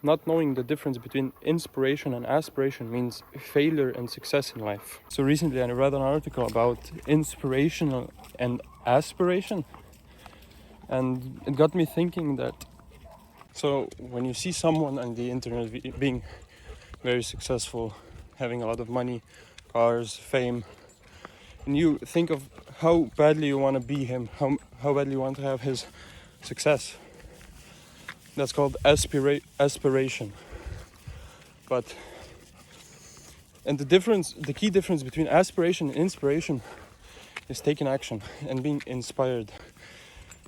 not knowing the difference between inspiration and aspiration means failure and success in life. So recently I read an article about inspiration and aspiration, and it got me thinking that, so when you see someone on the internet being very successful, having a lot of money, cars, fame, and you think of how badly you want to be him, how badly you want to have his success. That's called aspiration. And the key difference between aspiration and inspiration is taking action and being inspired.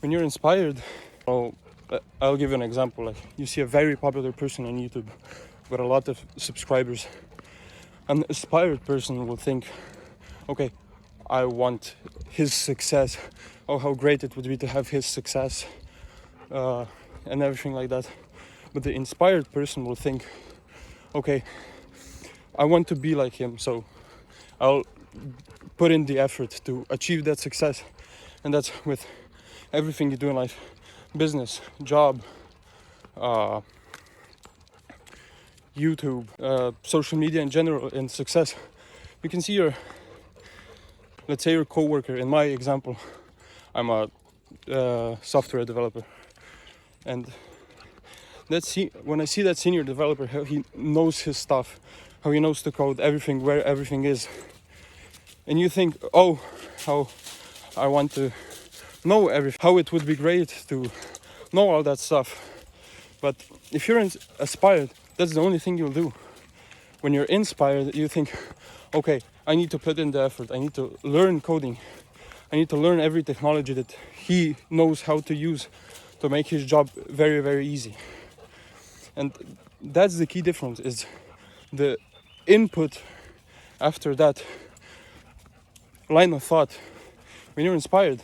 When you're inspired, I'll give you an example. Like, you see a very popular person on YouTube with a lot of subscribers. An inspired person will think, okay, I want his success. Oh, how great it would be to have his success, and everything like that. But the inspired person will think, okay, I want to be like him, so I'll put in the effort to achieve that success. And that's with everything you do in life: business, job, YouTube, social media in general, and success. You can see let's say your coworker. In my example, I'm a software developer, and when I see that senior developer, how he knows his stuff, how he knows to code everything, where everything is, and you think, oh, how I want to know everything, how it would be great to know all that stuff. But if you're aspired, that's the only thing you'll do. When you're inspired, you think, okay, I need to put in the effort, I need to learn coding, I need to learn every technology that he knows how to use to make his job very, very easy. And that's the key difference, is the input after that line of thought. When you're inspired,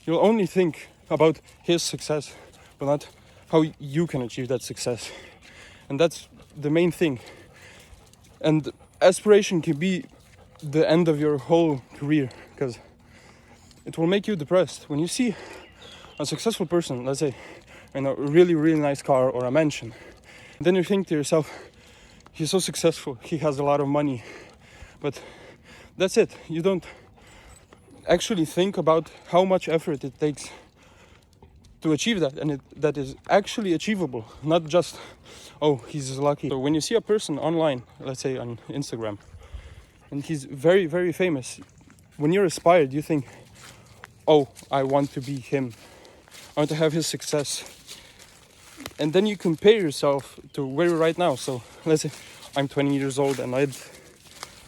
you'll only think about his success, but not how you can achieve that success. And that's the main thing. And aspiration can be the end of your whole career, because it will make you depressed. When you see a successful person, let's say in a really, really nice car or a mansion, then you think to yourself, he's so successful, he has a lot of money, but that's it. You don't actually think about how much effort it takes to achieve that, and that is actually achievable, not just, oh, he's lucky. So when you see a person online, let's say on Instagram, and he's very, very famous, when you're inspired, you think, oh, I want to be him, I want to have his success. And then you compare yourself to where you're right now. So let's say I'm 20 years old, and I'd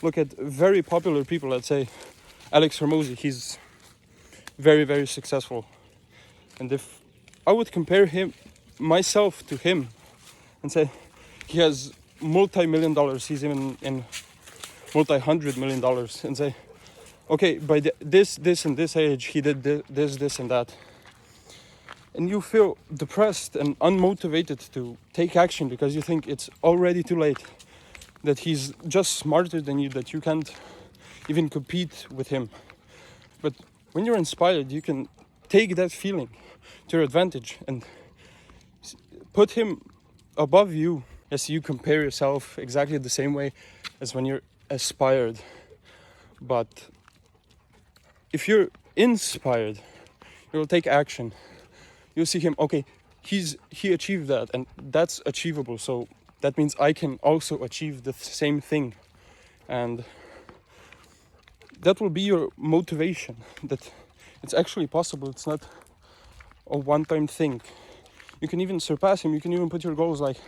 look at very popular people. Let's say Alex Hormozy, he's very, very successful. And if I would compare myself to him, and say he has multi-million dollars, he's even in multi-$100 million, and say, okay, by this and this age, he did this and that. And you feel depressed and unmotivated to take action because you think it's already too late, that he's just smarter than you, that you can't even compete with him. But when you're inspired, you can take that feeling to your advantage and put him above you. Yes, you compare yourself exactly the same way as when you're aspired. But if you're inspired, you'll take action. You'll see him, okay, he achieved that, and that's achievable, so that means I can also achieve the same thing. And that will be your motivation, that it's actually possible. It's not a one-time thing. You can even surpass him. You can even put your goals like,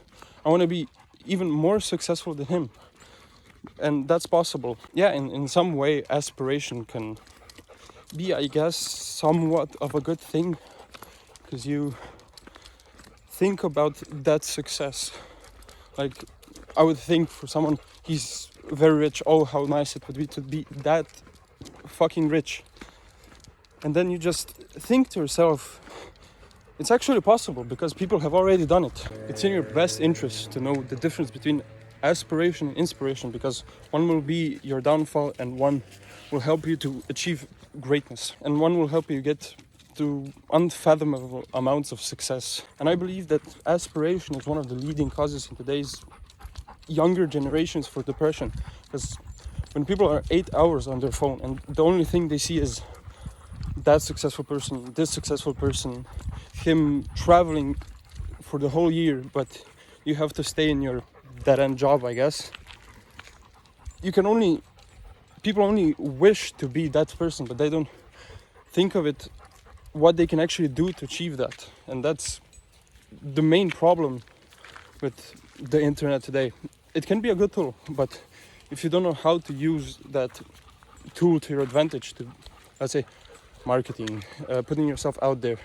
I want to be even more successful than him. And that's possible. Yeah, in some way, aspiration can be, I guess, somewhat of a good thing, because you think about that success. Like, I would think for someone, he's very rich, oh, how nice it would be to be that fucking rich. And then you just think to yourself, it's actually possible because people have already done it. It's in your best interest to know the difference between aspiration and inspiration, because one will be your downfall and one will help you to achieve greatness, and one will help you get to unfathomable amounts of success. And I believe that aspiration is one of the leading causes in today's younger generations for depression. Because when people are 8 hours on their phone and the only thing they see is that successful person, this successful person, him traveling for the whole year, but you have to stay in your dead-end job, I guess. People only wish to be that person, but they don't think of it, what they can actually do to achieve that. And that's the main problem with the internet today. It can be a good tool, but if you don't know how to use that tool to your advantage, to, let's say, marketing, putting yourself out there,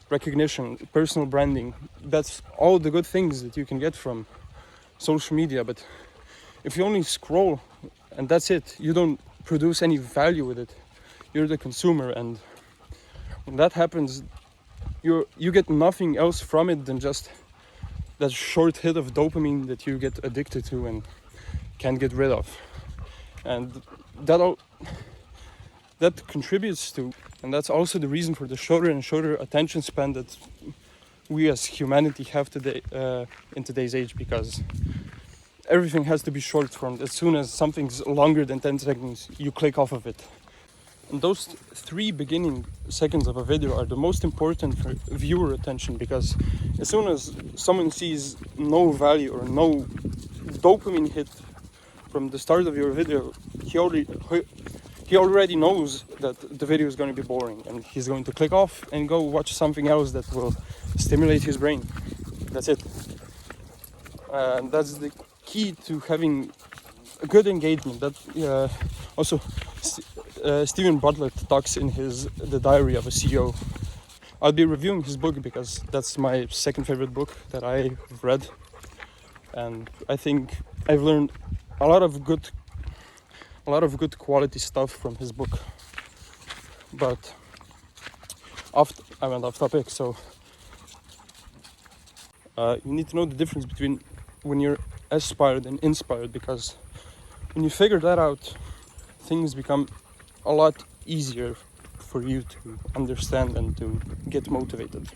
recognition, personal branding, that's all the good things that you can get from social media. But if you only scroll and that's it, you don't produce any value with it, you're the consumer, and when that happens, you get nothing else from it than just that short hit of dopamine that you get addicted to and can't get rid of. And that contributes to, and that's also the reason for the shorter and shorter attention span that we as humanity have today, in today's age, because everything has to be short formed. As soon as something's longer than 10 seconds, you click off of it. And those 3 beginning seconds of a video are the most important for viewer attention, because as soon as someone sees no value or no dopamine hit from the start of your video, he already knows that the video is going to be boring, and he's going to click off and go watch something else that will stimulate his brain. That's it. And that's the key to having a good engagement. That also Stephen Butler talks in The Diary of a CEO. I'll be reviewing his book because that's my second favorite book that I've read, and I think I've learned a lot of good quality stuff from his book. But I went off topic, so you need to know the difference between when you're aspired and inspired, because when you figure that out, things become a lot easier for you to understand and to get motivated.